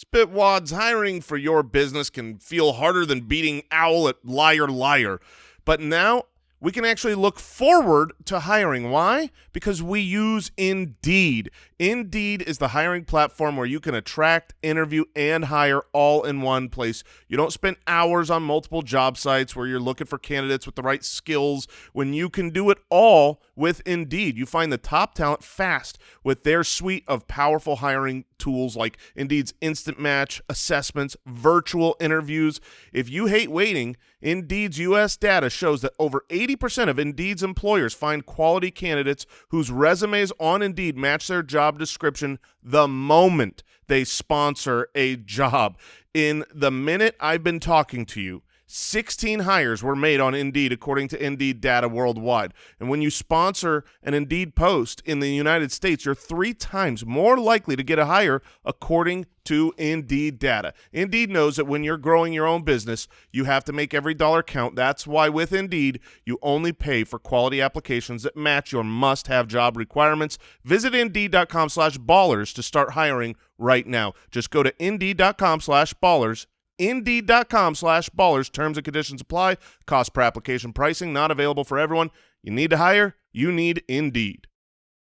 Spitwads, hiring for your business can feel harder than beating Owl at Liar Liar. But now we can actually look forward to hiring. Why? Because we use Indeed. Indeed is the hiring platform where you can attract, interview, and hire all in one place. You don't spend hours on multiple job sites where you're looking for candidates with the right skills when you can do it all with Indeed. You find the top talent fast with their suite of powerful hiring tools like Indeed's Instant Match, assessments, virtual interviews. If you hate waiting, Indeed's U.S. data shows that over 80% of Indeed's employers find quality candidates whose resumes on Indeed match their job description the moment they sponsor a job. In the minute I've been talking to you, 16 hires were made on Indeed according to Indeed data worldwide. And when you sponsor an Indeed post in the United States, you're 3 times more likely to get a hire according to Indeed data. Indeed knows that when you're growing your own business, you have to make every dollar count. That's why with Indeed, you only pay for quality applications that match your must-have job requirements. Visit Indeed.com/ballers to start hiring right now. Just go to Indeed.com/ballers. Indeed.com/ballers. Terms and conditions apply. Cost per application pricing not available for everyone. You need to hire? You need Indeed.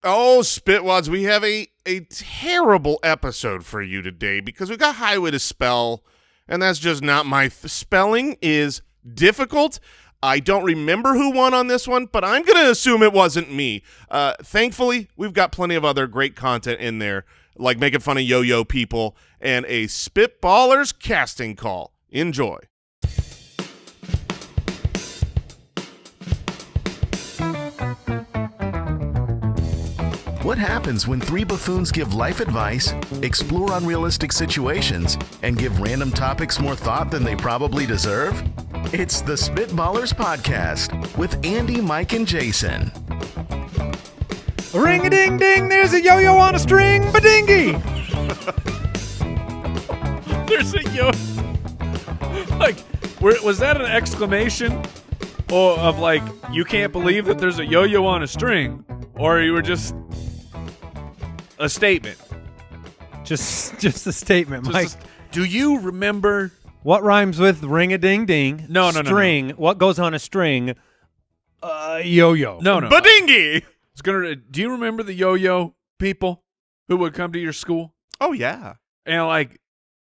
Oh, Spitwads, we have a terrible episode for you today because we got highway to spell, and that's just not my spelling is difficult. I don't remember who won on this one, but I'm going to assume it wasn't me. Thankfully, we've got plenty of other great content in there, like making fun of yo-yo people and a Spitballers casting call. Enjoy. What happens when 3 buffoons give life advice, explore unrealistic situations, and give random topics more thought than they probably deserve? It's the Spitballers Podcast with Andy, Mike, and Jason. Ring-a-ding-ding, there's a yo-yo on a string, badingy! There's a yo... Like, was that an exclamation? Or of like, you can't believe that there's a yo-yo on a string? Or you were just... a statement? Just a statement, Mike. Do you remember... What rhymes with ring-a-ding-ding? No. String. What goes on a string? Yo-yo. No. Badingy! Do you remember the yo-yo people who would come to your school? Oh, yeah. And like,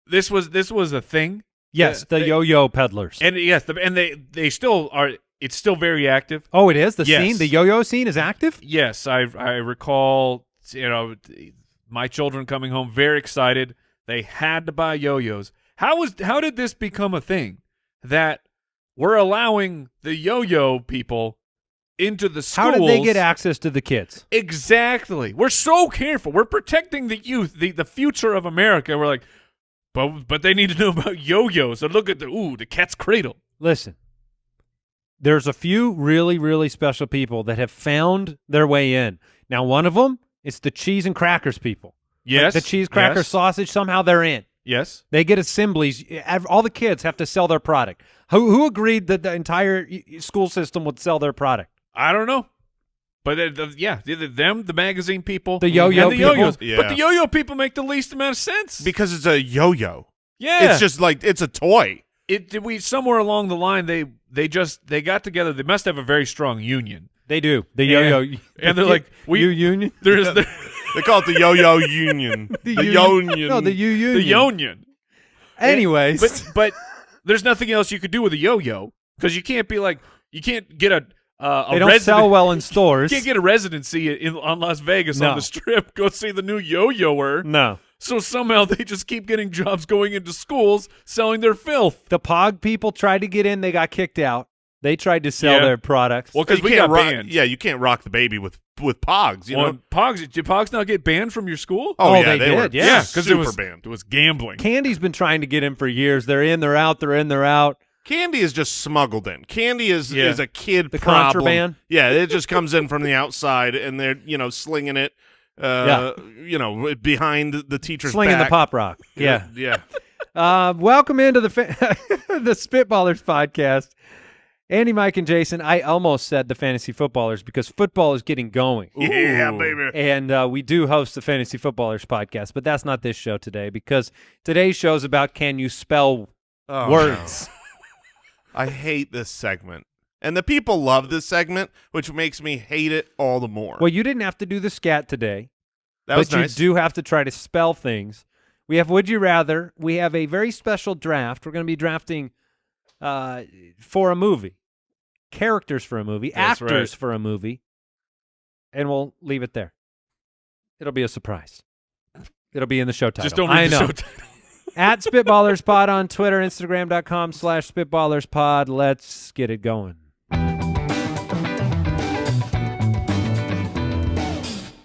this was a thing. Yes, the yo-yo peddlers. And yes, they still are. It's still very active. Oh, it is? The Yes. scene? The yo-yo scene is active? Yes, I recall. My children coming home very excited. They had to buy yo-yos. How did this become a thing that we're allowing the yo-yo people into the schools? How did they get access to the kids? Exactly. We're so careful. We're protecting the youth, the future of America. We're like, but they need to know about yo-yos. So look at the cat's cradle. Listen, there's a few really, really special people that have found their way in. Now, one of them is the cheese and crackers people. Yes. Like the cheese, cracker, sausage, somehow they're in. Yes. They get assemblies. All the kids have to sell their product. Who agreed that the entire school system would sell their product? I don't know. But the magazine people. The yo-yo and the people? yo-yos. Yeah. But the yo-yo people make the least amount of sense. Because it's a yo-yo. Yeah. It's just like, it's a toy. We somewhere along the line, they got together. They must have a very strong union. They do. The yo-yo. And they're like, union? They call it the yo-yo union. the union. No, the union. The union. Anyways. But there's nothing else you could do with a yo-yo because you can't get a they don't sell well in stores. You can't get a residency on Las Vegas No. on the Strip. Go see the new yo-yoer. No. So somehow they just keep getting jobs going into schools selling their filth. The Pog people tried to get in. They got kicked out. They tried to sell their products. Well, because You we can't got rock, banned. Yeah, you can't rock the baby with Pogs. You know? Did Pogs not get banned from your school? Oh, yeah, they were did, yeah. because super banned. It was gambling. Candy's been trying to get in for years. They're in, they're out, they're in, they're out. Candy is just smuggled in. Candy is a kid The problem. contraband? Yeah, it just comes in from the outside, and they're slinging it. Behind the teacher's Slinging back. the pop rock. Yeah. Yeah. Welcome into the the Spitballers podcast. Andy, Mike, and Jason, I almost said the Fantasy Footballers because football is getting going. Yeah, baby. And we do host the Fantasy Footballers podcast, but that's not this show today because today's show is about can you spell words. No. I hate this segment. And the people love this segment, which makes me hate it all the more. Well, you didn't have to do the scat today. That was but nice. You do have to try to spell things. We have Would You Rather. We have a very special draft. We're going to be drafting for a movie. Characters for a movie. That's actors right. for a movie. And we'll leave it there. It'll be a surprise. It'll be in the show title. Just don't read the I know. show title. At SpitballersPod on Twitter, Instagram.com/SpitballersPod. Let's get it going.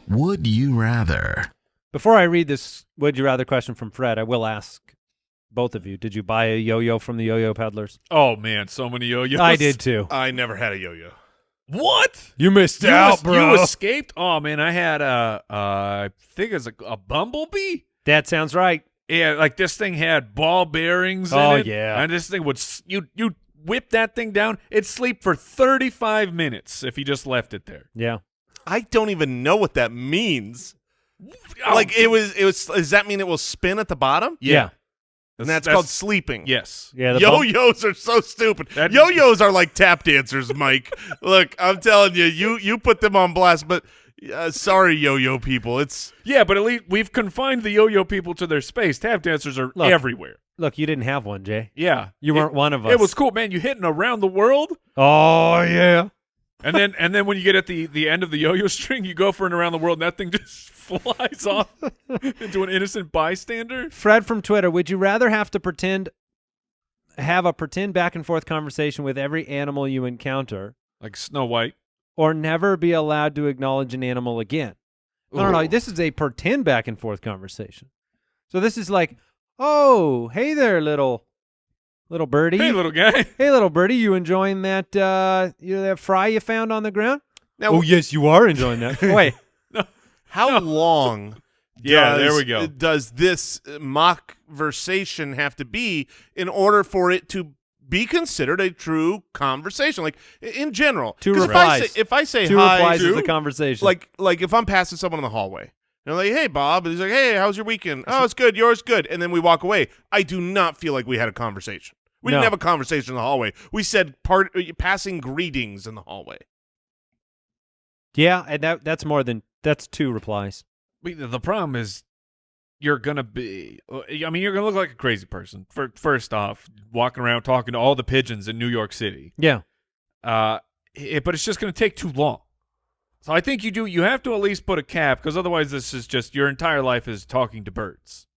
Would you rather? Before I read this Would You Rather question from Fred, I will ask both of you, did you buy a yo-yo from the Yo-Yo Peddlers? Oh, man, so many yo-yos. I did too. I never had a yo-yo. What? You missed You escaped? Oh, man, I had I think it was a bumblebee. That sounds right. Yeah, like this thing had ball bearings in Oh, it. yeah. And this thing would, you whip that thing down, it'd sleep for 35 minutes if you just left it there. Yeah. I don't even know what that means. Oh, Like it was. Does that mean it will spin at the bottom? Yeah. And that's called sleeping. Yes. Yeah. Yo-yos are so stupid. Yo-yos are like tap dancers, Mike. Look, I'm telling you, you put them on blast, but sorry, yo-yo people. Yeah, but at least we've confined the yo-yo people to their space. Tap dancers are Look. everywhere. Look, you didn't have one, Jay. Yeah. You weren't one of us. It was cool, man. You hitting around the world, Oh, yeah. and then when you get at the end of the yo-yo string, you go for an around the world, and that thing just flies off into an innocent bystander. Fred from Twitter, would you rather have to have a pretend back and forth conversation with every animal you encounter Like Snow White. or never be allowed to acknowledge an animal again? No, Ooh. this is a pretend back and forth conversation. So this is like, oh, hey there, little birdie. Hey, little guy. Hey, little birdie, you enjoying that that fry you found on the ground? now, Yes, you are enjoying that. Wait, how long? Yeah, there we go. Does this mock versation have to be in order for it to be considered a true conversation? Like in general, 2 'Cause replies. If I say two hi, replies to, is the conversation. like if I'm passing someone in the hallway, and they're like, "Hey, Bob," and he's like, "Hey, how's your weekend?" "Oh, it's good. Yours good." And then we walk away. I do not feel like we had a conversation. We No. didn't have a conversation in the hallway. We said passing greetings in the hallway. yeah, and that's 2 replies. The problem is you're going to be – I mean, you're going to look like a crazy person. First off, walking around talking to all the pigeons in New York City. Yeah. But it's just going to take too long. So I think you have to at least put a cap because otherwise this is just your entire life is talking to birds.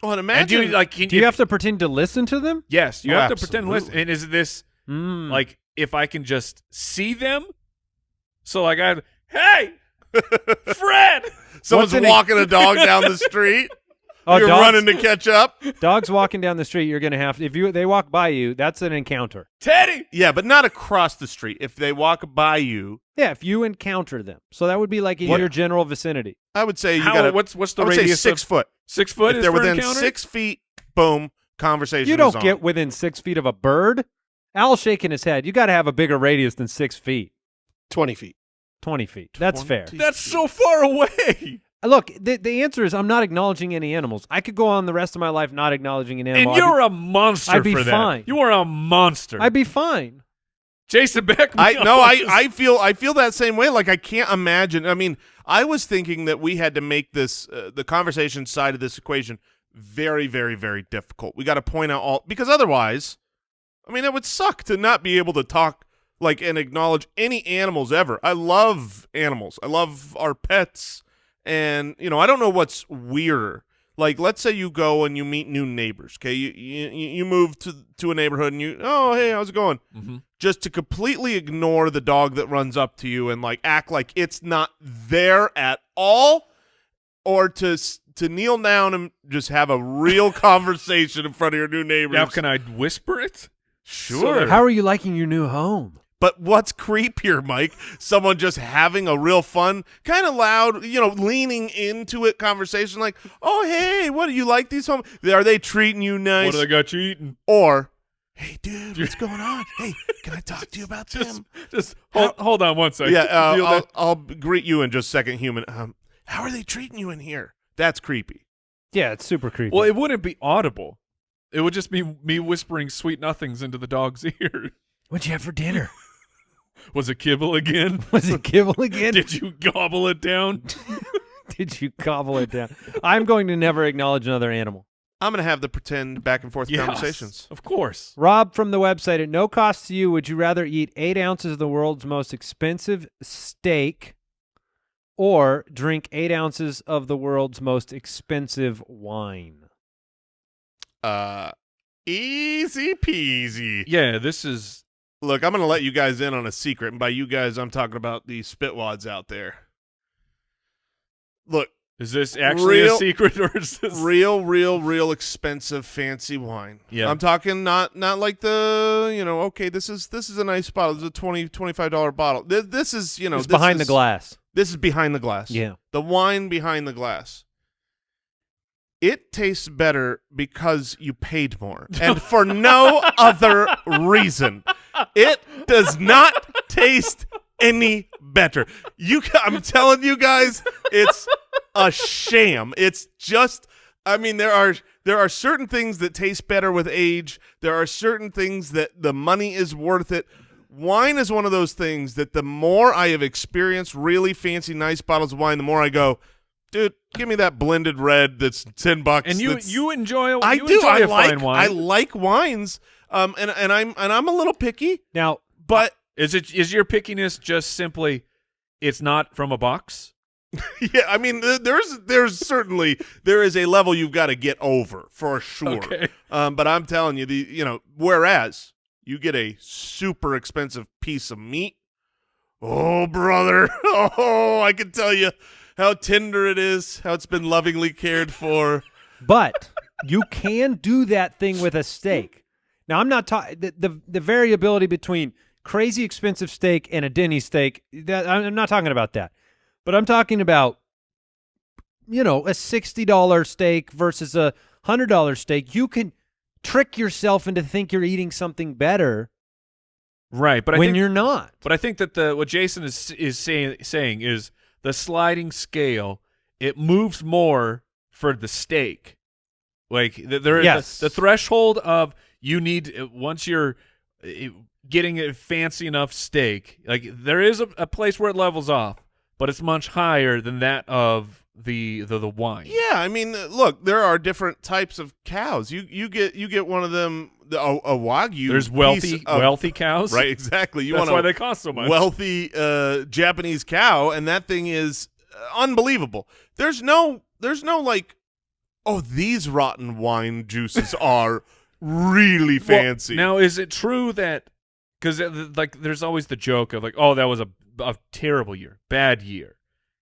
Well, and And imagine Do you have to pretend to listen to them? Yes, you Oh, have to pretend to listen. absolutely. And is this Mm. like if I can just see them? So like hey, Fred! someone's What's in walking a dog down the street. Oh, You're dogs- running to catch up. Dogs walking down the street, you're going to have to, they walk by you, that's an encounter. Teddy! Yeah, but not across the street. If they walk by you, Yeah, if you encounter them. So that would be like in What- your general vicinity. I would say you How, got what's the I would say radius 6 of foot. 6 foot? If is they're for within encounter? 6 feet, boom, conversation. You is don't on. get within 6 feet of a bird. Al's shaking his head. You got to have a bigger radius than 6 feet. 20 feet. 20 feet. That's 20 fair. That's so far away. Look, the answer is I'm not acknowledging any animals. I could go on the rest of my life not acknowledging an animal. And you're a monster I'd be for that. fine. You are a monster. I'd be fine. Jason Beck. I feel that same way. Like I can't imagine. I mean, I was thinking that we had to make this the conversation side of this equation very, very, very difficult. We got to point out all because otherwise, I mean, it would suck to not be able to talk like and acknowledge any animals ever. I love animals. I love our pets, and I don't know what's weirder. Like, let's say you go and you meet new neighbors. Okay, you move to a neighborhood and hey, how's it going? Mhm. Just to completely ignore the dog that runs up to you and like act like it's not there at all, or to kneel down and just have a real conversation in front of your new neighbors. Now, can I whisper it? Sure. How are you liking your new home? But what's creepier, Mike? Someone just having a real fun, kind of loud, leaning into it conversation like, oh, hey, what do you like these homes? Are they treating you nice? What do they got you eating? Or, Hey, dude, what's going on? Hey, can I talk to you about them? Just hold on one second. Yeah, I'll greet you in just a second, human. How are they treating you in here? That's creepy. Yeah, it's super creepy. Well, it wouldn't be audible. It would just be me whispering sweet nothings into the dog's ear. What'd you have for dinner? Was it kibble again? Was it kibble again? Did you gobble it down? Did you gobble it down? I'm going to never acknowledge another animal. I'm going to have the pretend back and forth Yes, conversations. of course. Rob from the website, at no cost to you, would you rather eat 8 ounces of the world's most expensive steak or drink 8 ounces of the world's most expensive wine? Easy peasy. Yeah, this is... Look, I'm going to let you guys in on a secret, and by you guys, I'm talking about the spitwads out there. Look. Is this actually a secret, or is this... Real expensive, fancy wine. Yeah. I'm talking not like the, okay, this is a nice bottle. This is a $25 bottle. This is, It's behind the glass. This is behind the glass. Yeah. The wine behind the glass. It tastes better because you paid more, and for no other reason. It does not taste any better. I'm telling you guys, it's a sham. It's just, there are certain things that taste better with age. There are certain things that the money is worth it. Wine is one of those things that the more I have experienced really fancy, nice bottles of wine, the more I go, dude, give me that blended red that's $10. And you enjoy I you do. enjoy I a like fine wine. I like wines. And I'm a little picky. Now, but is your pickiness just simply it's not from a box? yeah, there's certainly there is a level you've got to get over for sure. Okay. But I'm telling you, whereas you get a super expensive piece of meat, oh brother, I can tell you how tender it is, how it's been lovingly cared for. but you can do that thing with a steak. Now, I'm not talking the variability between crazy expensive steak and a Denny's steak. I'm not talking about that, but I'm talking about, a $60 steak versus a $100 steak. You can trick yourself into think you're eating something better, right? But you're not. But I think that what Jason is saying is the sliding scale. It moves more for the steak. Like there is the threshold of. You need, once you're getting a fancy enough steak, like there is a place where it levels off, but it's much higher than that of the wine. Yeah, look, there are different types of cows. You get one of them, a Wagyu. There's wealthy cows, right? Exactly. That's why they cost so much. Wealthy Japanese cow, and that thing is unbelievable. There's no like, oh, these rotten wine juices are really fancy. Well, now, is it true that because there's always the joke of like, oh, that was a terrible year, bad year.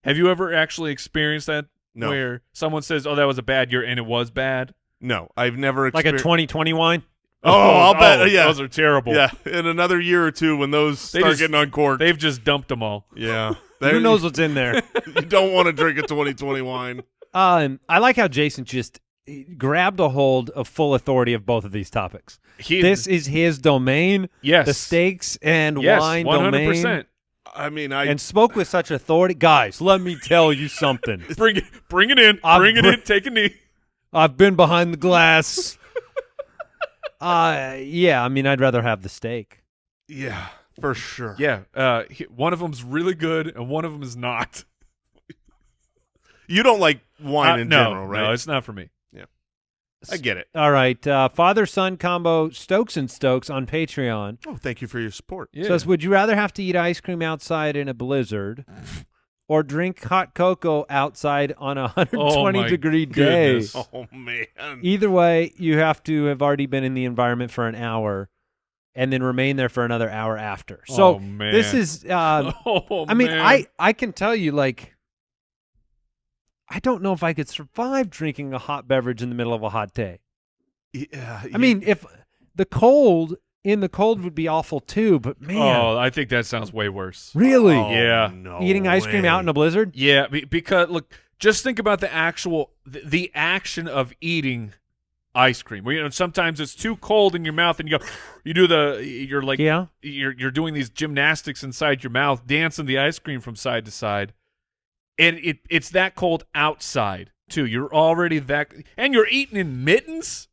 Have you ever actually experienced that? No. Where someone says, oh, that was a bad year, and it was bad? No, I've never Like a 2020 wine? Oh, I'll bet. Yeah, those are terrible. Yeah, in another year or two when those start getting uncorked. They've just dumped them all. Yeah. Who knows what's in there? You don't want to drink a 2020 wine. I like how Jason just grabbed a hold of full authority of both of these topics. This is his domain. Yes. The steaks and yes, wine 100%. domain. And spoke with such authority. Guys, let me tell you something. Bring it in. Bring it in. Take a knee. I've been behind the glass. Yeah, I'd rather have the steak. Yeah, for sure. Yeah. One of them's really good, and one of them is not. You don't like wine in general, right? No, it's not for me. I get it. All right. Father-son combo Stokes and Stokes on Patreon. Oh, thank you for your support. Yeah. Says, would you rather have to eat ice cream outside in a blizzard or drink hot cocoa outside on a 120-degree day? Goodness. Oh, man. Either way, you have to have already been in the environment for an hour and then remain there for another hour after. So man. this is man. I can tell you, like, I don't know if I could survive drinking a hot beverage in the middle of a hot day. Yeah, if the cold would be awful too, but man. Oh, I think that sounds way worse. Really? Oh, Yeah. no Eating ice cream out in a blizzard? Yeah, because look, just think about the action of eating ice cream. Where, sometimes it's too cold in your mouth, and you're like, Yeah. you're doing these gymnastics inside your mouth, dancing the ice cream from side to side, and it's that cold outside too. You're already and you're eating in mittens.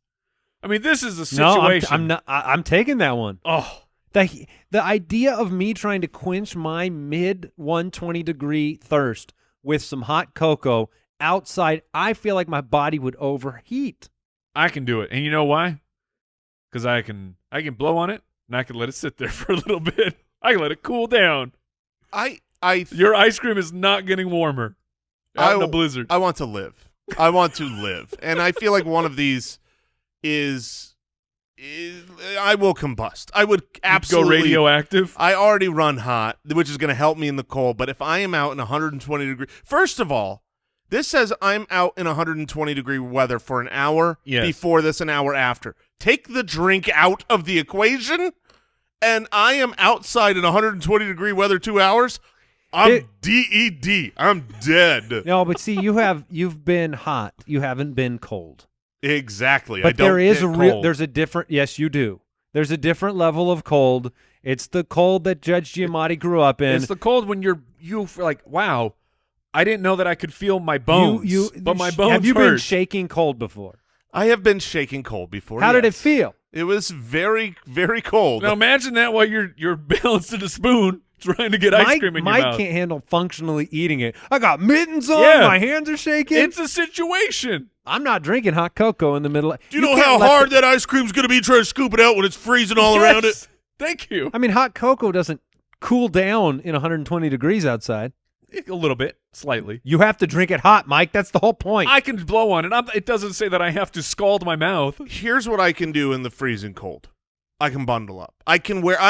I mean, this is a situation. No, I'm not. I'm taking that one. Oh, The idea of me trying to quench my mid 120-degree thirst with some hot cocoa outside, I feel like my body would overheat. I can do it, and you know why? Because I can blow on it, and I can let it sit there for a little bit. I can let it cool down. Your ice cream is not getting warmer out in a blizzard. I want to live. I want to live, and I feel like one of these is I will combust. I would absolutely go radioactive. I already run hot, which is going to help me in the cold. But if I am out in 120 degree, first of all, this says I'm out in 120 degree weather for an hour before this, an hour after. Take the drink out of the equation, and I am outside in 120 degree weather 2 hours. I'm dead. I'm dead. No, but see, you've been hot. You haven't been cold. Exactly. But I don't there is get a real. cold. There's a different. Yes, you do. There's a different level of cold. It's the cold that Judge Giamatti grew up in. It's the cold when you feel like, wow, I didn't know that I could feel my bones. But my bones Have you hurt. been shaking cold before? I have been shaking cold before. How did it feel? It was very, very cold. Now imagine that while you're balancing a spoon trying to get ice cream in your Mike mouth. can't handle functionally eating it. I got mittens on. Yeah. My hands are shaking. It's a situation. I'm not drinking hot cocoa in the middle. Do you know how hard that ice cream's going to be trying to scoop it out when it's freezing all around it? Thank you. I mean, hot cocoa doesn't cool down in 120 degrees outside. A little bit, slightly. You have to drink it hot, Mike. That's the whole point. I can blow on it. It doesn't say that I have to scald my mouth. Here's what I can do in the freezing cold. I can bundle up. I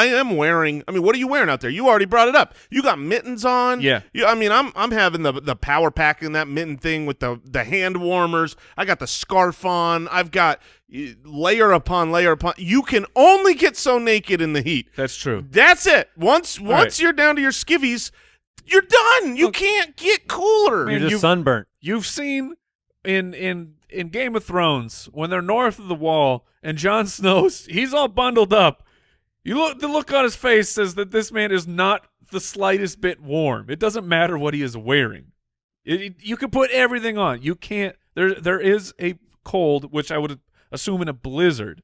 am wearing. I mean, what are you wearing out there? You already brought it up. You got mittens on. Yeah. I mean, I'm having the power pack in that mitten thing with the hand warmers. I got the scarf on. I've got layer upon layer upon. You can only get so naked in the heat. That's true. That's it. Once right. you're down to your skivvies, you're done. You can't get cooler. You're just sunburnt. You've seen in Game of Thrones when they're north of the wall and Jon Snow's he's all bundled up. The look on his face says that this man is not the slightest bit warm. It doesn't matter what he is wearing. You can put everything on. You can't. There is a cold, which I would assume in a blizzard.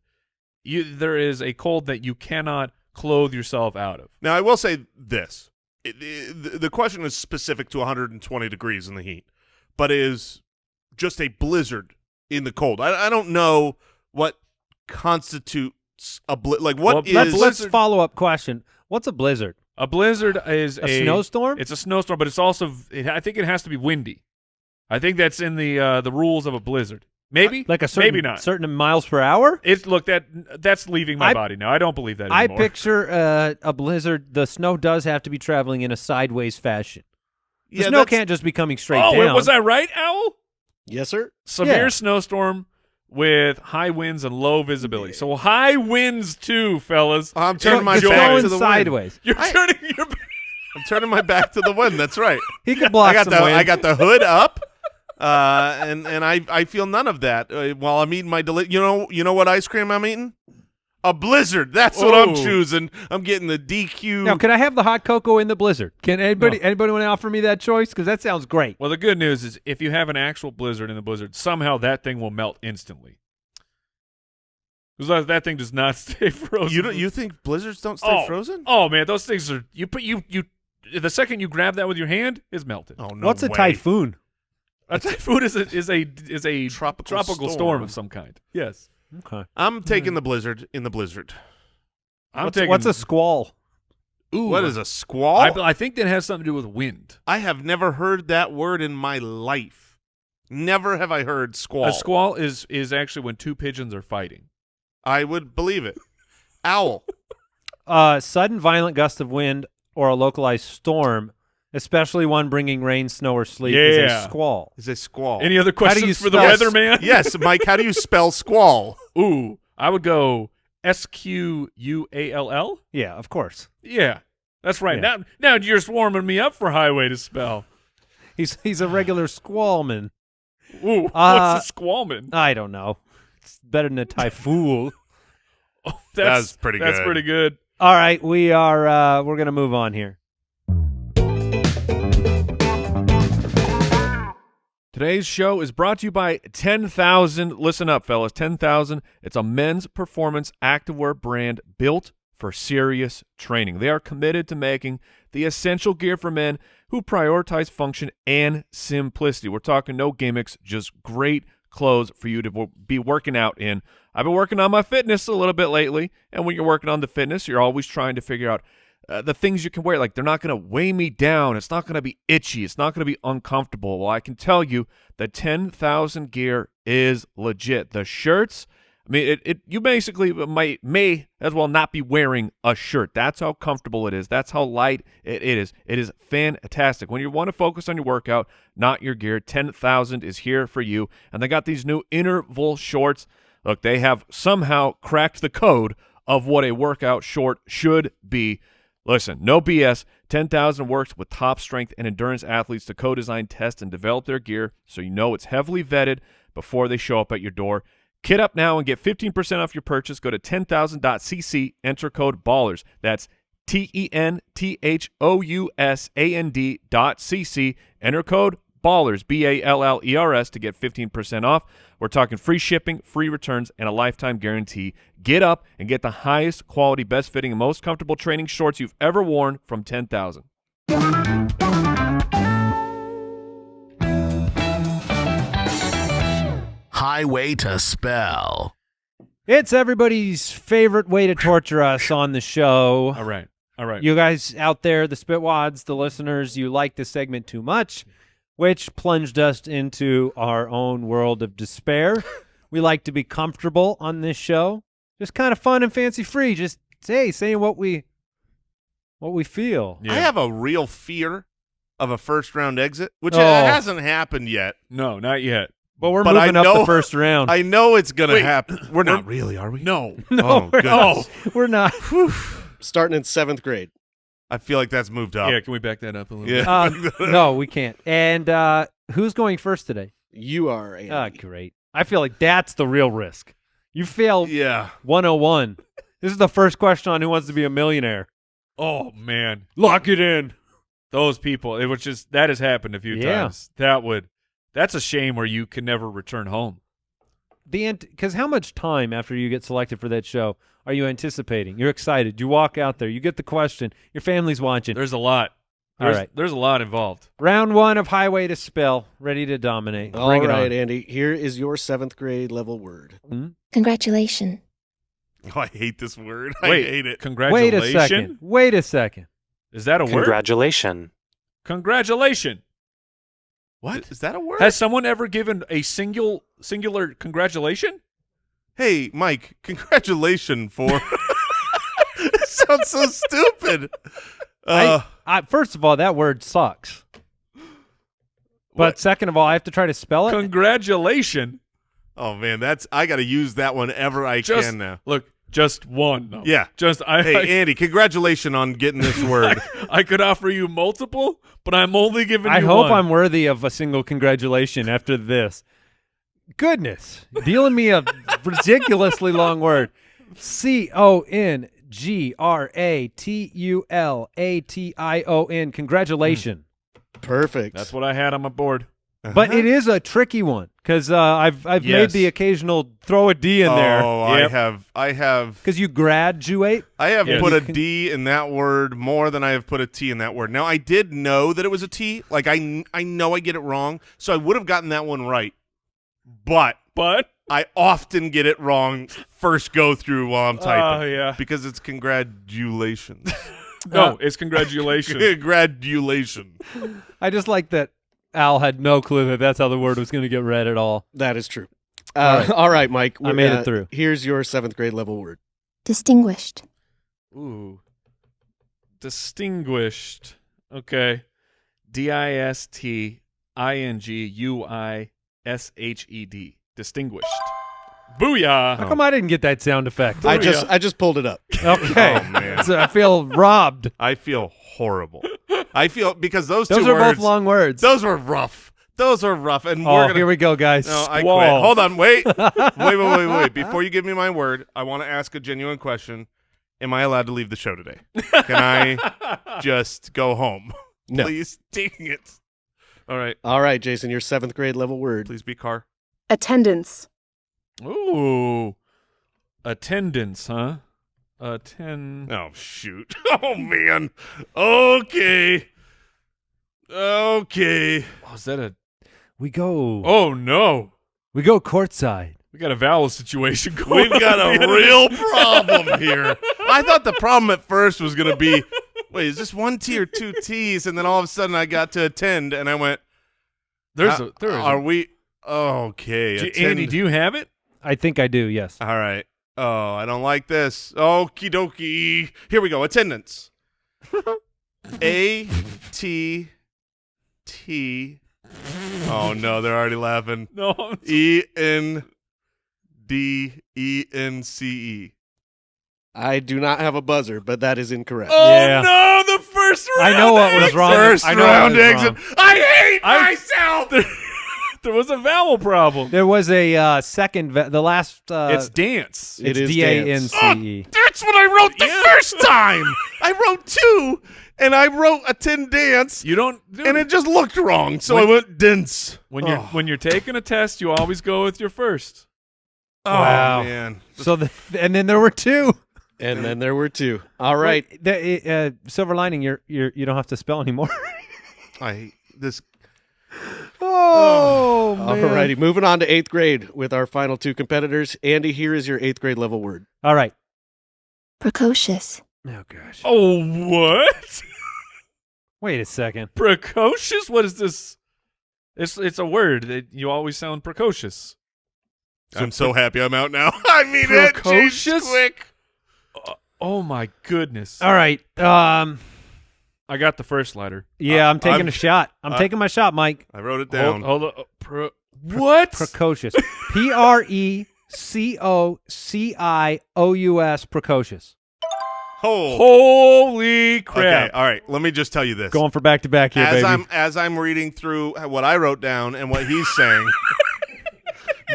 There is a cold that you cannot clothe yourself out of. Now, I will say this. The question is specific to 120 degrees in the heat, but is just a blizzard in the cold. I don't know what constitutes a blizzard. Like, what is... Let's follow-up question. What's a blizzard? A blizzard is a snowstorm? It's a snowstorm, but it's also I think it has to be windy. I think that's in the rules of a blizzard. Maybe, like a certain, maybe not. Certain miles per hour? That's leaving my body now. I don't believe that I anymore. picture a blizzard. The snow does have to be traveling in a sideways fashion. The Yeah, snow can't just be coming straight down. Oh, was I right, Owl? Yes, sir. Severe snowstorm with high winds and low visibility. So high winds too, fellas. I'm turning my It's back going to the sideways. You're turning your back. I'm turning my back to the wind. That's right. He could block some wind. I got the hood up. And I feel none of that while I'm eating my You know what ice cream I'm eating? A blizzard. That's what I'm choosing. I'm getting the DQ. Now, can I have the hot cocoa in the blizzard? Can anybody want to offer me that choice? Because that sounds great. Well, the good news is if you have an actual blizzard in the blizzard, somehow that thing will melt instantly. Because that thing does not stay frozen. You think blizzards don't stay frozen? Oh man, those things are you the second you grab that with your hand, it's melted. Oh no. What's a way. typhoon? A typhoon is a tropical storm of some kind. Yes. Okay. I'm taking the blizzard in the blizzard. What's a squall? Ooh, What is a squall? I think that has something to do with wind. I have never heard that word in my life. Never have I heard squall. A squall is actually when two pigeons are fighting. I would believe it. Owl. Sudden violent gust of wind or a localized storm, especially one bringing rain, snow, or sleet, is a squall. Is a squall. Any other questions for the spell- weatherman? Yes, Mike, how do you spell squall? Ooh, I would go SQUALL. Yeah, of course. Yeah, that's right. Yeah. Now you're just warming me up for highway to spell. He's a regular squallman. Ooh, what's a squallman? I don't know. It's better than a typhoon. That's pretty good. That's pretty good. All right, we're going to move on here. Today's show is brought to you by 10,000. Listen up, fellas. 10,000. It's a men's performance activewear brand built for serious training. They are committed to making the essential gear for men who prioritize function and simplicity. We're talking no gimmicks, just great clothes for you to be working out in. I've been working on my fitness a little bit lately, and when you're working on the fitness, you're always trying to figure out the things you can wear. Like, they're not going to weigh me down. It's not going to be itchy. It's not going to be uncomfortable. Well, I can tell you the 10,000 gear is legit. The shirts, I mean, you basically may as well not be wearing a shirt. That's how comfortable it is. That's how light it is. It is fantastic. When you want to focus on your workout, not your gear, 10,000 is here for you. And they got these new interval shorts. Look, they have somehow cracked the code of what a workout short should be. Listen, no BS. 10,000 works with top strength and endurance athletes to co-design, test, and develop their gear so you know it's heavily vetted before they show up at your door. Kit up now and get 15% off your purchase. Go to 10,000.cc, enter code BALLERS. That's TENTHOUSAND.cc. Enter code BALLERS, BALLERS, to get 15% off. We're talking free shipping, free returns, and a lifetime guarantee. Get up and get the highest quality, best fitting, and most comfortable training shorts you've ever worn from 10,000. Highway to Spell. It's everybody's favorite way to torture us on the show. All right. You guys out there, the Spitwads, the listeners, you like this segment too much, which plunged us into our own world of despair. We like to be comfortable on this show. Just kind of fun and fancy-free. Just, saying what we feel. Yeah. I have a real fear of a first-round exit, which hasn't happened yet. No, not yet. But we're But moving I up know- the first round. I know it's going to Wait, happen. We're not really, are we? No. no, Oh, we're goodness. not. We're not. Starting in 7th grade. I feel like that's moved up. Yeah, can we back that up a little Yeah. bit? No, we can't. And who's going first today? You are, Andy. Ah, great. I feel like that's the real risk. You fail Yeah. 101. This is the first question on Who Wants to Be a Millionaire. Oh, man. Lock it in. Those people, that has happened a few Yeah. times. That's a shame where you can never return home. Because how much time after you get selected for that show are you anticipating? You're excited. You walk out there. You get the question. Your family's watching. There's a lot. All right. There's a lot involved. Round 1 of Highway to Spell. Ready to dominate. All Bring it right, on. Andy. Here is your 7th grade level word. Congratulations. Oh, I hate this word. Wait, I hate it. Wait Congratulations. a second. Wait a second. Is that a word? Congratulations. Congratulations. What? Is that a word? Has someone ever given a singular congratulation? Hey, Mike, congratulations for... It sounds so stupid. First of all, that word sucks. But second of all, I have to try to spell it. Congratulations. Oh, man, I got to use that whenever I can now. Look, just one. No. Yeah. Hey, Andy, congratulations on getting this word. I could offer you multiple, but I'm only giving you I hope one. I'm worthy of a single congratulation after this. Goodness. Dealing me a ridiculously long word. Congratulation. Congratulations. Perfect. That's what I had on my board. But it is a tricky one because I've made Yes. the occasional throw a D in there. Oh, Yep. I have Because you graduate. put You a can- D in that word more than I have put a T in that word. Now, I did know that it was a T. Like, I know I get it wrong, so I would have gotten that one right. But I often get it wrong first go through while I'm typing. Oh, yeah. Because it's congratulations. No, it's congratulations. Congratulations. I just like that Al had no clue that that's how the word was going to get read at all. That is true. right. All right, Mike. I made it through. Here's your 7th grade level word. Distinguished. Ooh. Distinguished. Okay. DISTINGUISHED. Distinguished. Booyah. How come I didn't get that sound effect? I just pulled it up. Okay. Oh, man. So I feel robbed. I feel horrible. I feel because those Those two are words, both long words. those were rough. Those are rough. And Oh, we're gonna. here we go, guys. No, I quit. Squall. Hold on. Wait. Before you give me my word, I want to ask a genuine question. Am I allowed to leave the show today? Can I just go home? No. Please. Dang it. All right. All right, Jason, your 7th grade level word. Please be car. Attendance. Ooh. Attendance, huh? Oh, shoot. Oh, man. Okay. Oh, is that a... We go. Oh, no. We go courtside. We got a vowel situation going on. We've got a real problem here. I thought the problem at first was going to be, wait, is this 1 T or 2 T's? And then all of a sudden I got to attend, and I went, are we okay? Andy, do you have it? I think I do, yes. All right. Oh, I don't like this. Okie dokie. Here we go. Attendance. A-T-T. Oh, no, they're already laughing. No. E-N-D-E-N-C-E. I do not have a buzzer, but that is incorrect. Oh, Yeah. no, the first round I know what was exit. wrong. First I know what round was exit. wrong. I hate myself. There was a vowel problem. There was a second, the last. It's dance. It it's is D-A-N-C-E. That's what I wrote the first time. I wrote 2, and I wrote attend dance, You don't... and it just looked wrong, so I went dense. When you're taking a test, you always go with your first. Oh, Wow. man. So, and then there were 2. And then there were 2. All right. The silver lining, you don't have to spell anymore. I hate this. Oh, All righty. Moving on to 8th grade with our final 2 competitors. Andy, here is your 8th grade level word. All right. Precocious. Oh, gosh. Oh, what? Wait a second. Precocious? What is this? It's a word. You always sound precocious. I'm so happy I'm out now. I mean it. Precocious? Jesus, quick. Oh, my goodness. All right. I got the first letter. Yeah, I'm taking I'm- a shot. I'm taking my shot, Mike. I wrote it down. Hold on. What? Precocious. Precocious. Precocious. Oh. Holy crap. Okay, all right. Let me just tell you this. Going for back-to-back here, baby. As I'm reading through what I wrote down and what he's saying,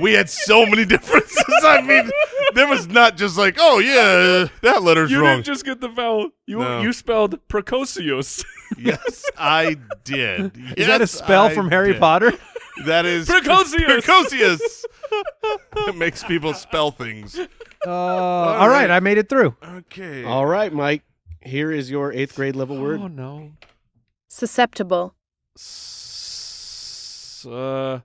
we had so many differences. I mean, there was not just like, oh yeah, that letter's You wrong. didn't just get the vowel. No. You spelled precocious. Yes, I did. Is that a spell from Harry Potter? That is Precocious. Precocious. It makes people spell things. All right, I made it through. Okay. All right, Mike. Here is your 8th grade level word. Oh, no. Susceptible. I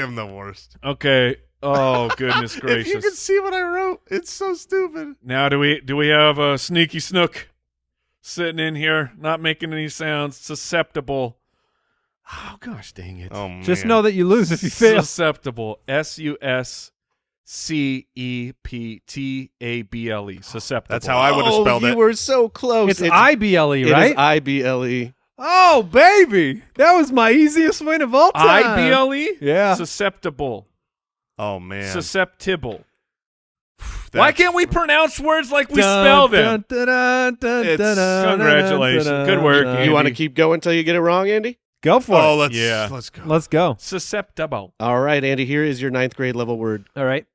am the worst. Okay. Oh, goodness If you can gracious. see what I wrote, it's so stupid. Now, do we have a sneaky snook sitting in here, not making any sounds, susceptible? Oh, gosh dang it. Oh man. Just know that you lose if you fail. Susceptible. S-U-S-C-E-P-T-A-B-L-E. Susceptible. That's how I would have spelled you it. were so close. It's I-B-L-E, It right? is I-B-L-E. Oh, baby. That was my easiest win of all time. I-B-L-E? Yeah. Susceptible. Oh man. Susceptible. That's- Why can't we pronounce words like we spell them? Congratulations. Good work, Andy. You want to keep going until you get it wrong, Andy? Go for Oh, it. let's go. Let's go. Susceptible. All right, Andy, here is your 9th grade level word. All right.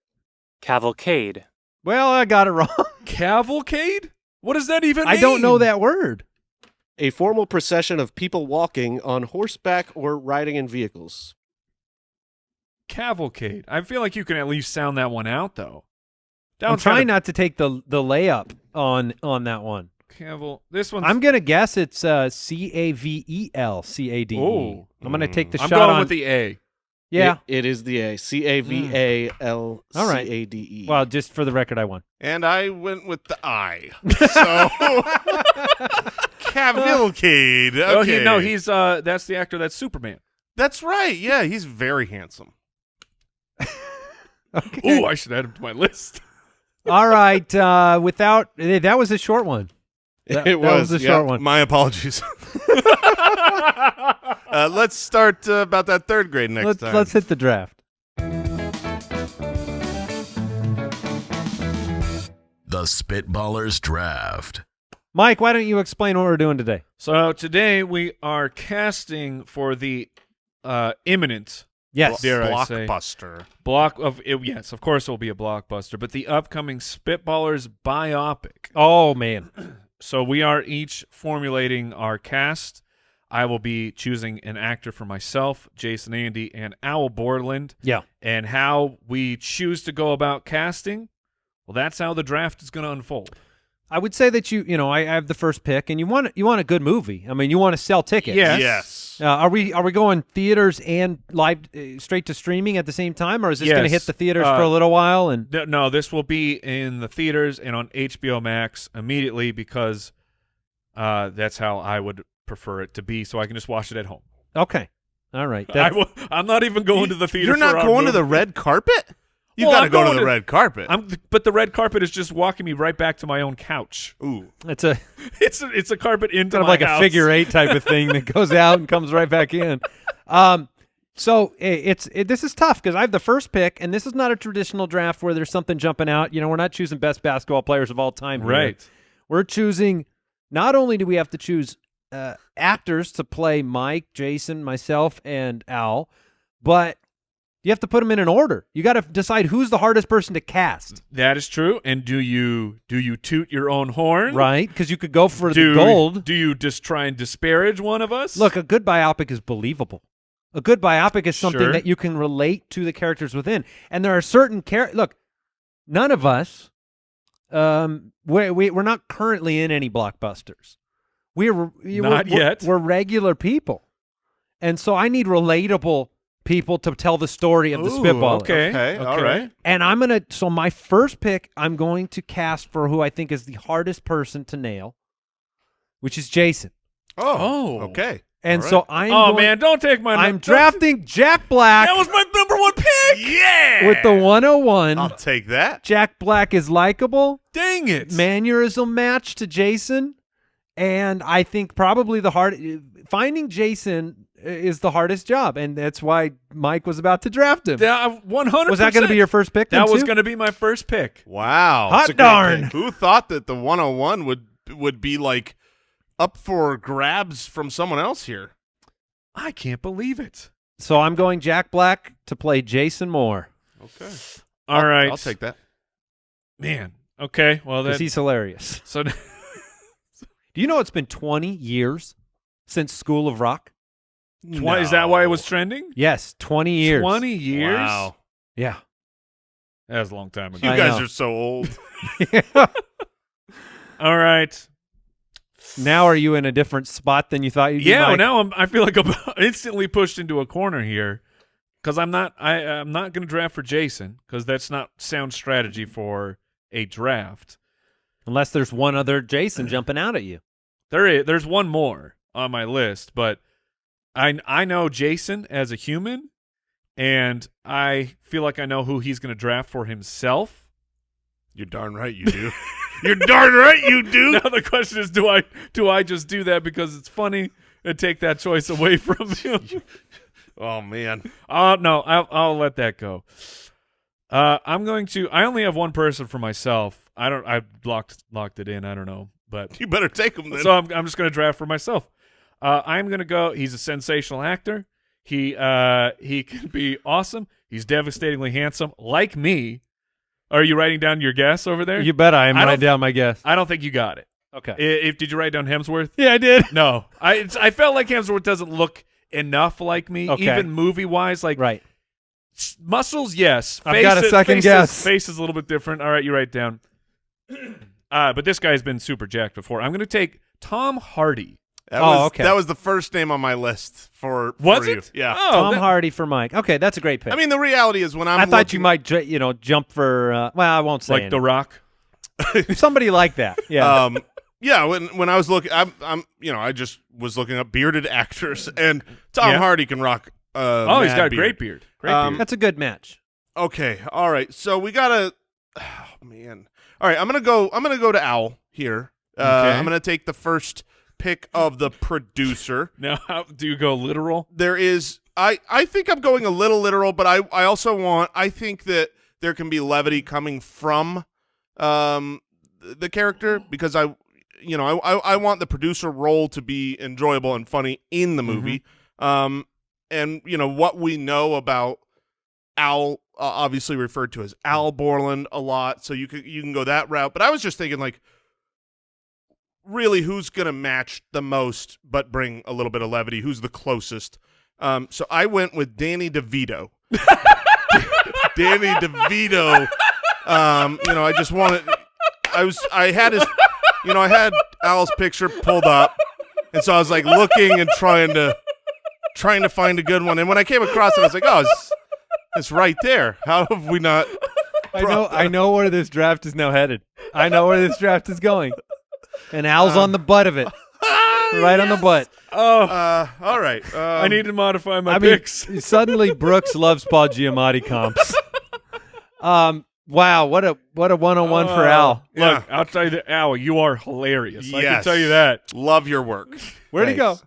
Cavalcade. Well, I got it wrong. Cavalcade? What does that even mean? I don't know that word. A formal procession of people walking on horseback or riding in vehicles. Cavalcade. I feel like you can at least sound that one out, though. I'm trying not to take the layup on that one. This one's... I'm gonna guess it's C-A-V-E-L-C-A-D-E. Oh. I'm gonna take the I'm shot going on with the A. Yeah. It is the A. C-A-V-A-L-C-A-D-E. Well, just for the record, I won. And I went with the I. So cavalcade. Okay. Oh, he's that's the actor that's Superman. That's right. Yeah, he's very handsome. Okay. Ooh, I should add him to my list. All right. That was a short one. That was a short one. My apologies. Let's start about that 3rd grade next time. Let's hit the draft. The Spitballers Draft. Mike, why don't you explain what we're doing today? So today we are casting for the imminent Yes. Dare I say. Blockbuster. Yes, of course it will be a blockbuster, but the upcoming Spitballers biopic. Oh, man. So we are each formulating our cast. I will be choosing an actor for myself, Jason Andy, and Owl Borland. Yeah. And how we choose to go about casting, well, that's how the draft is going to unfold. I would say that I have the first pick, and you want a good movie. I mean, you want to sell tickets. Yes. Yes. Are we going theaters and live straight to streaming at the same time, or is this going to Yes. hit the theaters for a little while? And No, this will be in the theaters and on HBO Max immediately because that's how I would prefer it to be, so I can just watch it at home. okay, all right. I'm not even going to the theater. You're not for our going to the movie. red carpet? You Well, got to I'm go to going the to- red carpet. But the red carpet is just walking me right back to my own couch. Ooh. It's a It's a carpet into kind of my like house. a figure eight type of thing that goes out and comes right back in. So this is tough because I have the first pick, and this is not a traditional draft where there's something jumping out. We're not choosing best basketball players of all time here. Right. We're choosing. Not only do we have to choose actors to play Mike, Jason, myself, and Al, but you have to put them in an order. You got to decide who's the hardest person to cast. That is true. And do you toot your own horn? Right, because you could go for the gold. Do you just try and disparage one of us? Look, a good biopic is believable. A good biopic is something Sure. that you can relate to the characters within. And there are certain look, none of us, we're not currently in any blockbusters. Not yet. We're regular people. And so I need relatable people to tell the story of the Ooh, Spitballers. Okay, all right. And so my first pick, I'm going to cast for who I think is the hardest person to nail, which is Jason. Oh, Oh. okay. And All so right. I'm man, don't take my I'm drafting Jack Black That was my number one pick. Yeah. with the 101. I'll take that. Jack Black is likable, Dang it. mannerism match to Jason, and I think probably finding Jason is the hardest job, and that's why Mike was about to draft him. 100%. Was that going to be your first pick? That then, was too? going to be my first pick. Wow. Hot That's a great darn. pick. Who thought that the 101 would be like up for grabs from someone else here? I can't believe it. So I'm going Jack Black to play Jason Moore Okay. All right. I'll take that. Man. Okay. Well, because he's hilarious. so Do you know it's been 20 years since School of Rock? Is that why it was trending? Yes, 20 years. 20 years? Wow. Yeah. That was a long time You ago. I guys know. are so old. All right. Now are you in a different spot than you thought you'd be? Yeah, Mike? now I feel like I'm instantly pushed into a corner here because I'm not going to draft for Jason because that's not sound strategy for a draft. Unless there's one other Jason jumping out at you. There's one more on my list, but I know Jason as a human, and I feel like I know who he's going to draft for himself. You're darn right you do. You're darn right you do. Now the question is, do I just do that because it's funny and take that choice away from him? Oh man. No, I'll let that go. I'm going to. I only have one person for myself. I locked it in. I don't know, but You better take him then. so I'm just going to draft for myself. I'm going to go. He's a sensational actor. He can be awesome. He's devastatingly handsome, like me. Are you writing down your guess over there? You bet I am I don't- writing down my guess. I don't think you got it. Okay. Did you write down Hemsworth? Yeah, I did. No, I felt like Hemsworth doesn't look enough like me, Okay. even movie wise. Like Right. muscles, yes. I've got a second guess. Face is a little bit different. All right, you write down. But this guy's been super jacked before. I'm going to take Tom Hardy. Okay. That was the first name on my list for Was you. it? Yeah. Oh, Tom Hardy for Mike. Okay, that's a great pick. I mean, the reality is when I thought you might, jump for. Well, I won't say like The Rock. somebody like that. Yeah. Yeah, when I was looking, I just was looking up bearded actors, and Tom Yeah. Hardy can rock. He's mad got a beard. great beard. Great beard. that's a good match. Okay, all right. So we gotta. Oh man. All right, I'm gonna go to Owl here. Okay. I'm gonna take the first pick of the producer. Now, how do you go literal? There is. I think I'm going a little literal, but I also I think that there can be levity coming from the character because I want the producer role to be enjoyable and funny in the movie. And what we know about Al, obviously referred to as Al Borland a lot, so you can go that route. But I was just thinking, like, really, who's gonna match the most but bring a little bit of levity? Who's the closest? So I went with Danny DeVito. Danny DeVito. I just wanted. I had Al's picture pulled up, and so I was like looking and trying to find a good one. And when I came across it, I was like, oh, it's right there. How have we not? I know where this draft is now headed. I know where this draft is going. And Al's on the butt of it. Right on the butt. Oh, all right. I need to modify my picks. Suddenly Brooks loves Paul Giamatti comps. Wow, what a one-on-one for Al. Yeah. Look, I'll tell you that, Al, you are hilarious. I can Yes. tell you that. Love your work. Where'd he go?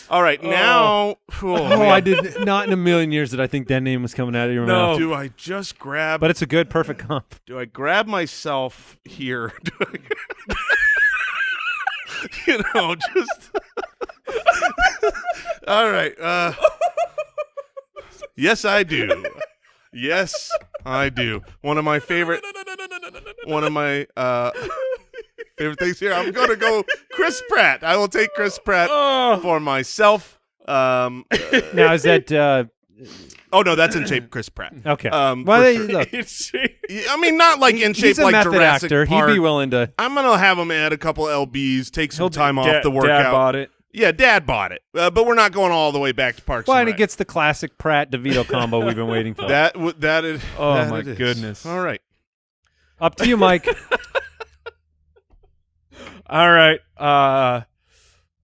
All right, now. I did not in a million years did I think that name was coming out of your mouth. Do I just grab? But it's a good, perfect comp. Do I grab myself here? Just. All right. Yes, I do. Yes, I do. One of my favorite favorite things here. I'm going to go Chris Pratt. I will take Chris Pratt for myself. Now, is that oh, no, that's In Shape Chris Pratt. okay? Look. I mean, not like In Shape he's a like method Jurassic actor. Park. He'd be willing to. I'm going to have him add a couple LBs, take some time off the workout. Dad bought it. Yeah, Dad bought it. But we're not going all the way back to Parks Well, and and Rec. it gets the classic Pratt DeVito combo we've been waiting for. That is. Oh, that my it is. goodness. All right. Up to you, Mike. All right.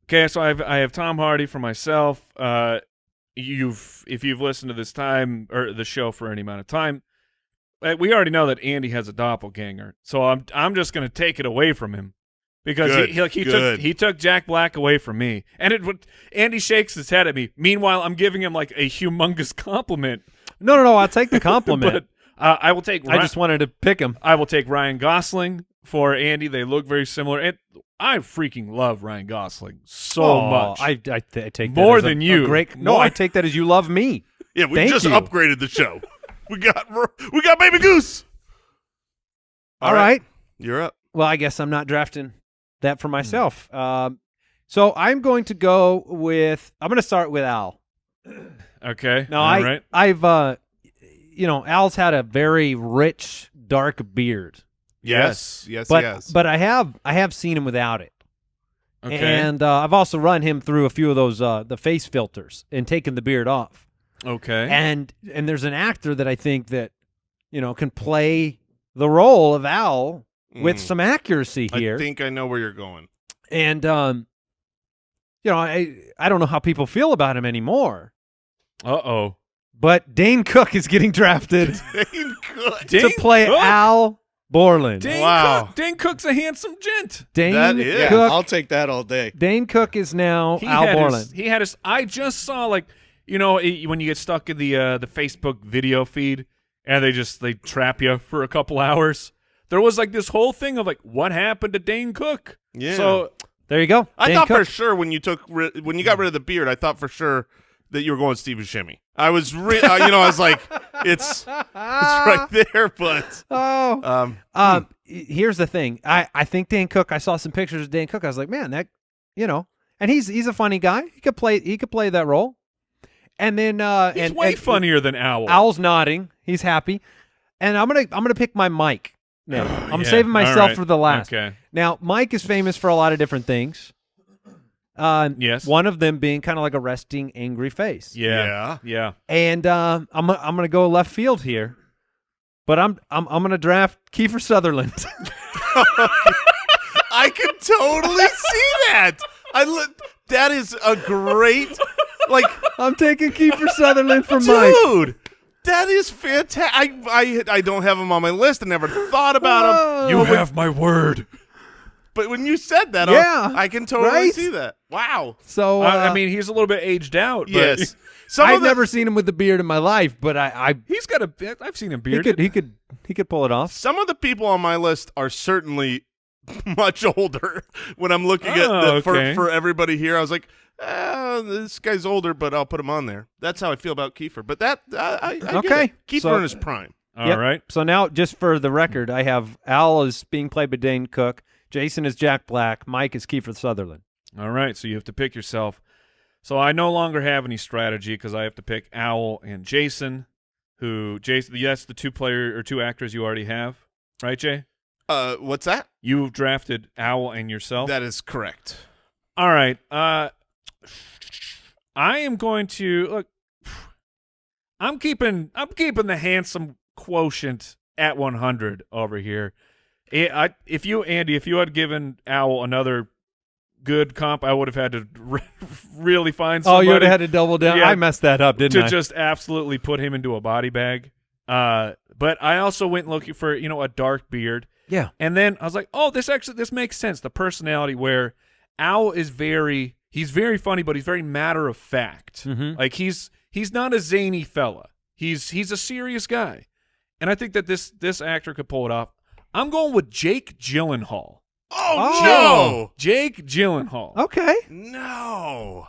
Okay, so I have Tom Hardy for myself. If you've listened to this time or the show for any amount of time, we already know that Andy has a doppelganger. So I'm just going to take it away from him because he took Jack Black away from me. And Andy shakes his head at me. Meanwhile, I'm giving him like a humongous compliment. No, I'll take the compliment. But I will take. I just wanted to pick him. I will take Ryan Gosling for Andy. They look very similar. And I freaking love Ryan Gosling so much. I take that More as than a you. great. No, More- I take that as you love me. Yeah, we Thank just you. upgraded the show. We got Baby Goose. All right. You're up. Well, I guess I'm not drafting that for myself. So I'm going to go with. I'm going to start with Al. Okay. Now, all right. I've Al's had a very rich, dark beard. Yes. But I have seen him without it. Okay. And I've also run him through a few of those the face filters and taken the beard off. Okay. And there's an actor that I think that can play the role of Al with some accuracy here. I think I know where you're going. And I don't know how people feel about him anymore. Uh-oh. But Dane Cook is getting drafted Dane Cook. to play Cook? Al Borland. Dane Cook's a handsome gent. Dane That is. Yeah, Cook. I'll take that all day. Dane Cook is now Al Borland. He had his. I just saw when you get stuck in the Facebook video feed and they trap you for a couple hours. There was like this whole thing of like what happened to Dane Cook. Yeah. So There you go. I Dane thought Cook. for sure when you got rid of the beard, I thought for sure that you were going Steve Buscemi. I was, I was like, it's right there, but Here's the thing. I think Dane Cook. I saw some pictures of Dane Cook. I was like, man, that and he's a funny guy. He could play that role. And then he's way funnier than Owl. Owl's nodding. He's happy. And I'm gonna pick my Mike. Now I'm Yeah, saving myself all right. for the last. Okay. Now Mike is famous for a lot of different things. Yes. One of them being kind of like a resting, angry face. Yeah. And I'm gonna go left field here, but I'm gonna draft Kiefer Sutherland. I can totally see that. That is a great, like, I'm taking Kiefer Sutherland for Mike. dude. That is fantastic. I don't have him on my list. I never thought about him. You have my word. But when you said that, Yeah, I can totally right? see that. Wow. So I mean, he's a little bit aged out. But Yes. I've never seen him with the beard in my life, but he's got a bit. I've seen him he bearded. could pull it off. Some of the people on my list are certainly much older. When I'm looking at okay. for everybody here, I was like, this guy's older, but I'll put him on there. That's how I feel about Kiefer. But that I get Okay. it. Kiefer So- in his prime. All right. Yep. So now, just for the record, I have Al is being played by Dane Cook, Jason is Jack Black, Mike is Kiefer Sutherland. All right, so you have to pick yourself. So I no longer have any strategy because I have to pick Owl and Jason. Yes, the two actors you already have, right, Jay? What's that? You drafted Owl and yourself. That is correct. All right. I am going to look. I'm keeping the handsome quotient at 100 over here. If you had given Owl another good comp, I would have had to really find somebody. Oh, you would have had to double down. Yeah, I messed that up, didn't I? To just absolutely put him into a body bag. But I also went looking for a dark beard. Yeah. And then I was like, oh, this makes sense. The personality where Owl is he's very funny, but he's very matter of fact. Mhm. Like he's not a zany fella. He's a serious guy. And I think that this actor could pull it off. I'm going with Jake Gyllenhaal. Oh, no. Jake Gyllenhaal. Okay. No.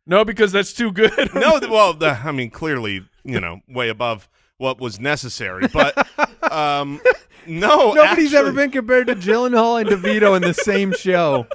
No, because that's too good. No, well, I mean, clearly, way above what was necessary. But, no. Nobody's ever actually- been compared to Gyllenhaal and DeVito in the same show.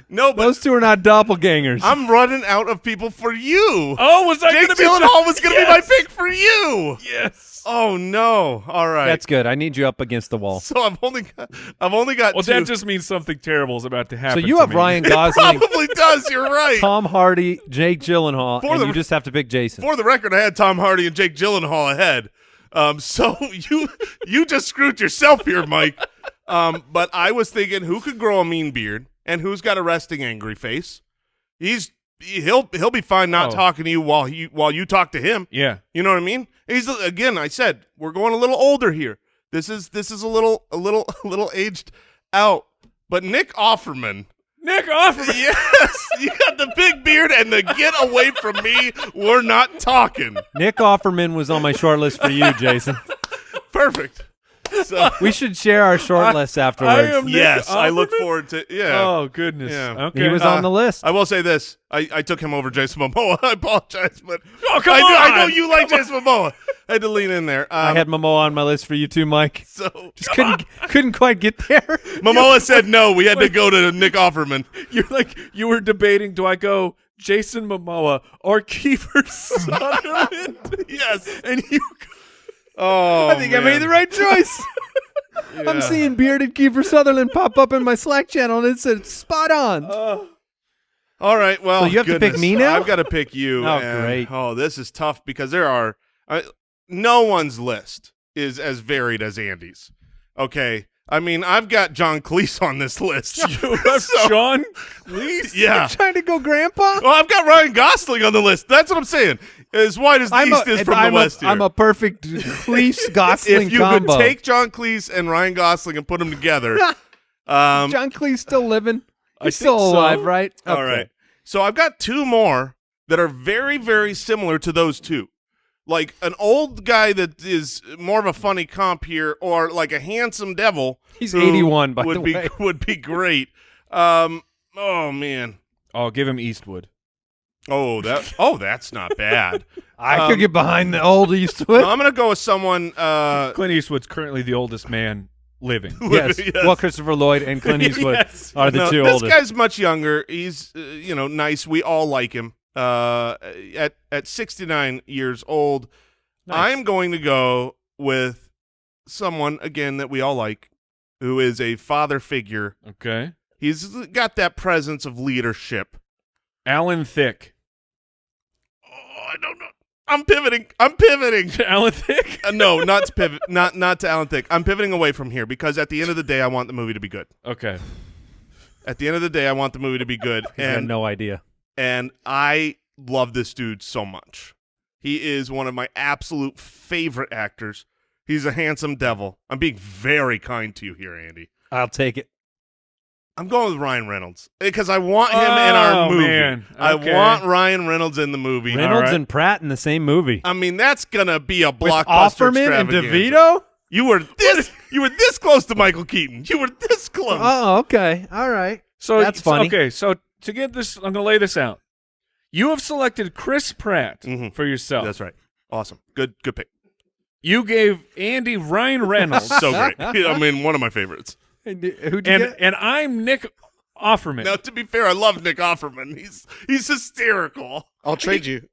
No, but Those two are not doppelgangers. I'm running out of people for you. Oh, was that Jake going to be Gyllenhaal was going to be my pick for you. Yes. Oh, no. All right. That's good. I need you up against the wall. So I've only got Well, two. that just means something terrible is about to So happen. you to have me. Ryan Gosling, Probably does. You're right. Tom Hardy, Jake Gyllenhaal, For and the- you just have to pick Jason. For the record, I had Tom Hardy and Jake Gyllenhaal ahead. So you just screwed yourself here, Mike. But I was thinking, who could grow a mean beard and who's got a resting angry face? He'll be fine not talking to you while you talk to him. Yeah. You know what I mean? Again, I said we're going a little older here. This is a little aged out. But Nick Offerman. Yes, you got the big beard and the get away from me. We're not talking. Nick Offerman was on my short list for you, Jason. Perfect. So We should share our short list afterwards. am Nick yes, I look Offerman? forward to Oh, goodness. Yeah. Okay. He was on the list. I will say this. I took him over Jason Momoa. I apologize, but come I know on! you like Jason Momoa. I had to lean in there. I had Momoa on my list for you too, Mike. so Just couldn't quite get there. Momoa said no. We had to go to Nick Offerman. You were debating, do I go Jason Momoa or Kiefer Sutherland? Yes. And you Oh, I think I made the right choice. I'm seeing bearded Kiefer Sutherland pop up in my Slack channel, and it said spot on. All right. Well, So you have to pick goodness, me now? I've got to pick you. Oh, and- great. Oh, this is tough because there are no one's list is as varied as Andy's. Okay. I mean, I've got John Cleese on this list. You have So- John Cleese? Yeah. Trying to go grandpa? Well, I've got Ryan Gosling on the list. That's what I'm saying. As wide as the East is from the West here. I'm a perfect Cleese Gosling if you combo. could take John Cleese and Ryan Gosling and put them together. John Cleese still living. I He's still think so. alive, right? All Okay. right. So I've got two more that are very, very similar to those two. Like an old guy that is more of a funny comp here, or like a handsome devil. He's who 81, by would the be, way. Would be great. Oh, man. Oh, give him Eastwood. That's not bad. I could get behind the old Eastwood. No, I'm going to go with someone. Clint Eastwood's currently the oldest man living. Yes. Yes. Well, Christopher Lloyd and Clint Eastwood Yes. are the No, two this oldest. guy's much younger. He's nice. We all like him. At 69 years old, Nice. I'm going to go with someone again that we all like, who is a father figure. Okay. He's got that presence of leadership. Alan Thicke. Oh, I don't know. I'm pivoting. Alan Thicke? No, not to pivot. Not to Alan Thicke. I'm pivoting away from here because at the end of the day, I want the movie to be good. Okay. At the end of the day, I want the movie to be good. I have And no idea. And I love this dude so much. He is one of my absolute favorite actors. He's a handsome devil. I'm being very kind to you here, Andy. I'll take it. I'm going with Ryan Reynolds because I want him in our movie. Man. I Okay. want Ryan Reynolds in the movie. Reynolds right. and Pratt in the same movie. I mean, that's going to be a With blockbuster Offerman and extravaganza. DeVito? You were this close to Michael Keaton. You were this close. Oh, okay. All right. So That's funny. Okay, so to get this, I'm going to lay this out. You have selected Chris Pratt for yourself. That's right. Awesome. Good pick. You gave Andy Ryan Reynolds. So great. I mean, one of my favorites. Who'd you get? And I'm Nick Offerman. Now, to be fair, I love Nick Offerman. He's hysterical. I'll trade you.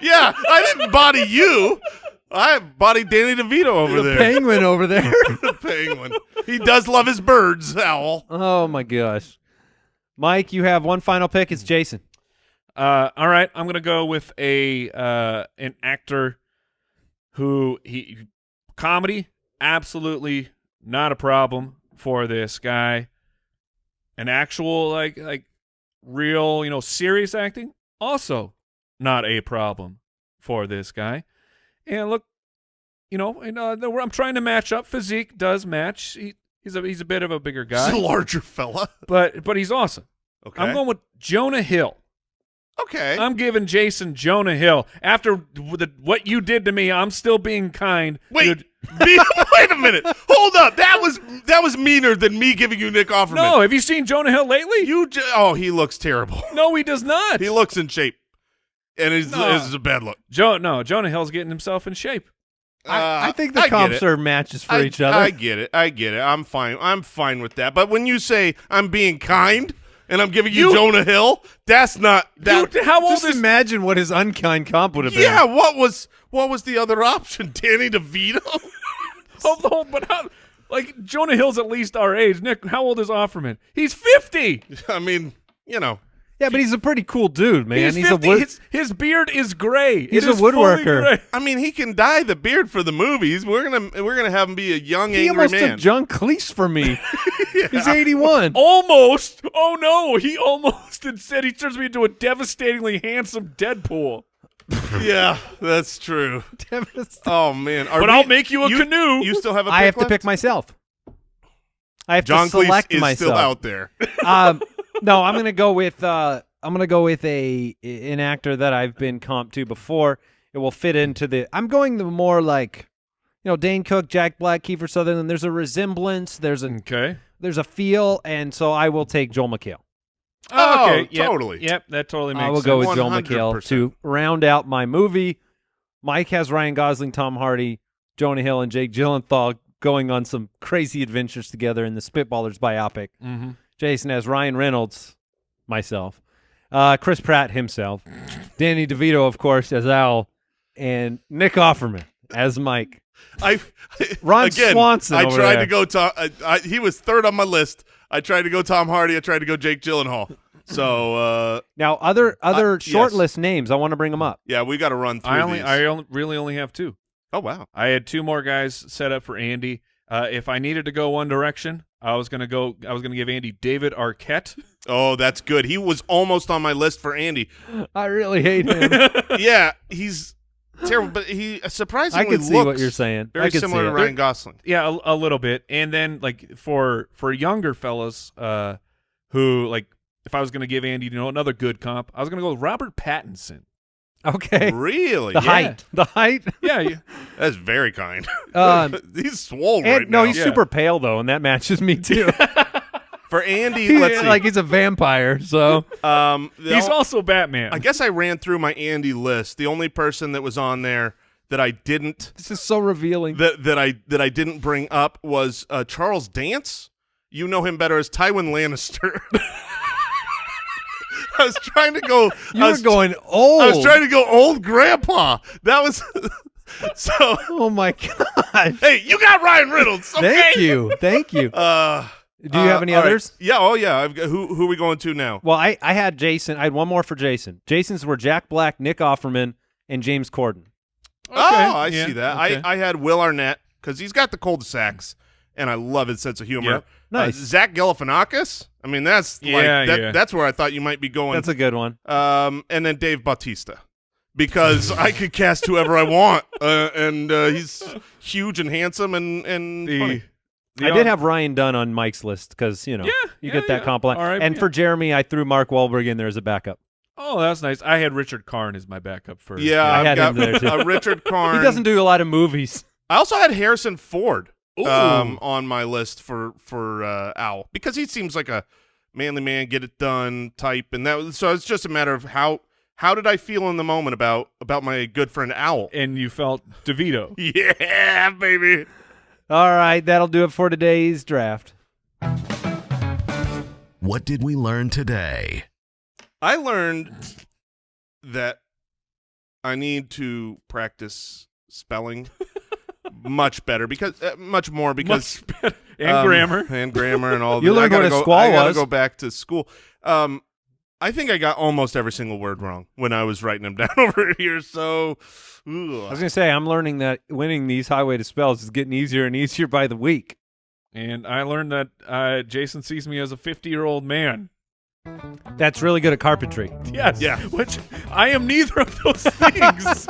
Yeah, I didn't body you. I bodied Danny DeVito over there. Penguin over there. The penguin. He does love his birds, Owl. Oh my gosh. Mike, you have one final pick. It's Jason. All right, I'm going to go with an actor who comedy, absolutely not a problem for this guy. An actual like real, serious acting, also not a problem for this guy. And look, I'm trying to match up. Physique does match. He's a bit of a bigger guy. He's a larger fella. But he's awesome. Okay. I'm going with Jonah Hill. Okay. I'm giving Jason Jonah Hill. After what you did to me, I'm still being kind. Wait. Wait a minute. Hold up. That was meaner than me giving you Nick Offerman. No, have you seen Jonah Hill lately? He looks terrible. No, he does not. He looks in shape. And it's a bad look. Jonah Hill's getting himself in shape. I think the comps are matches for each other. I get it. I'm fine with that. But when you say I'm being kind and I'm giving you Jonah Hill, that's not that. How old Just is imagine what his unkind comp would have been. Yeah, what was the other option? Danny DeVito? Oh, but Jonah Hill's at least our age. Nick, how old is Offerman? He's 50. I mean, Yeah, but he's a pretty cool dude, man. He's 50. His beard is gray. He's It a is fully woodworker. gray. I mean, he can dye the beard for the movies. We're gonna have him be a young He angry almost man. took John Cleese from me. He's 81. Almost. Oh, no. He almost said he turns me into a devastatingly handsome Deadpool. Yeah, that's true. Oh man, But I'll make you a canoe. You still have a pick I have to left? pick myself. I have John to select Cleese is myself. still out there. No, I'm gonna go with an actor that I've been comped to before. It will fit into the. I'm going the more like, Dane Cook, Jack Black, Kiefer Sutherland. There's a resemblance. There's a feel, and so I will take Joel McHale. Oh, okay. Yep. Totally. Yep, that totally makes I will sense. go with Joel 100%. McHale to round out my movie. Mike has Ryan Gosling, Tom Hardy, Jonah Hill, and Jake Gyllenhaal going on some crazy adventures together in the Spitballers biopic. Mm-hmm. Jason has Ryan Reynolds, myself, Chris Pratt himself, Danny DeVito, of course, as Al, and Nick Offerman as Mike. Ron Swanson I over tried there. to go Tom. He was third on my list. I tried to go Tom Hardy. I tried to go Jake Gyllenhaal. So Now, other short yes. list names, I want to bring them up. yeah, we got to run through these. I really only have two. Oh wow. I had two more guys set up for Andy. If I needed to go one direction, I was gonna give Andy David Arquette. Oh, that's good. He was almost on my list for Andy. I really hate him. Yeah, he's terrible, but he surprisingly I can see looks what you're saying. I very can similar see to it. Ryan Gosling. Yeah, a little bit. And then for younger fellas, who if I was gonna give Andy another good comp, I was gonna go with Robert Pattinson. Okay. Really? The Yeah. height. Yeah, That's very kind. He's swole And right now. he's super pale though, and that matches me too. For Andy, let's see. He's a vampire, so he's also Batman. I guess I ran through my Andy list. The only person that was on there that I didn't this is so revealing. that I didn't bring up was Charles Dance. You know him better as Tywin Lannister. I was trying to go. You were going old. I was trying to go old grandpa. That was so. Oh my god! Hey, you got Ryan Reynolds. Okay? Thank you. Do you have any all right. others? Yeah. Oh yeah. I've got, who are we going to now? Well, I had Jason. I had one more for Jason. Jason's were Jack Black, Nick Offerman, and James Corden. Oh, I yeah, see that. okay. I had Will Arnett because he's got the cul-de-sacs, and I love his sense of humor. Yep. Nice. Zach Galifianakis. I mean, that's that's where I thought you might be going. That's a good one. And then Dave Bautista, because I could cast whoever I want, and he's huge and handsome and funny. I did have Ryan Dunn on Mike's list because you get that compliment. All right, and yeah. for Jeremy, I threw Mark Wahlberg in there as a backup. Oh, that's nice. I had Richard Karn as my backup for. Yeah, I I've had got him there, too. Richard Karn. He doesn't do a lot of movies. I also had Harrison Ford Ooh. on my list for Owl because he seems like a manly man, get it done type, and so it's just a matter of how did I feel in the moment about my good friend Owl. And you felt DeVito. Yeah, baby. All right, that'll do it for today's draft. What did we learn today? I learned that I need to practice spelling much better much more because Much better. And grammar. and all. You that. learned what a squall I gotta was. go back to school. I think I got almost every single word wrong when I was writing them down over here. So, I was going to say, I'm learning that winning these Highway to Spells is getting easier and easier by the week. And I learned that Jason sees me as a 50-year-old man. That's really good at carpentry. Yes. Yeah. Which I am neither of those things.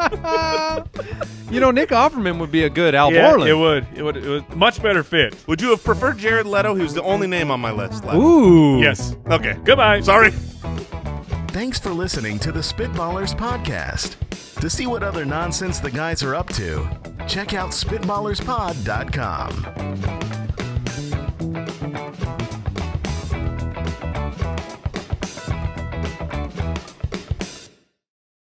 You know, Nick Offerman would be a good Al Yeah, Borland. it would much better fit. would you have preferred Jared Leto? He was the only name on my list left. Ooh. Yes. Okay. Goodbye. Sorry. Thanks for listening to the Spitballers podcast. To see what other nonsense the guys are up to, check out SpitballersPod.com.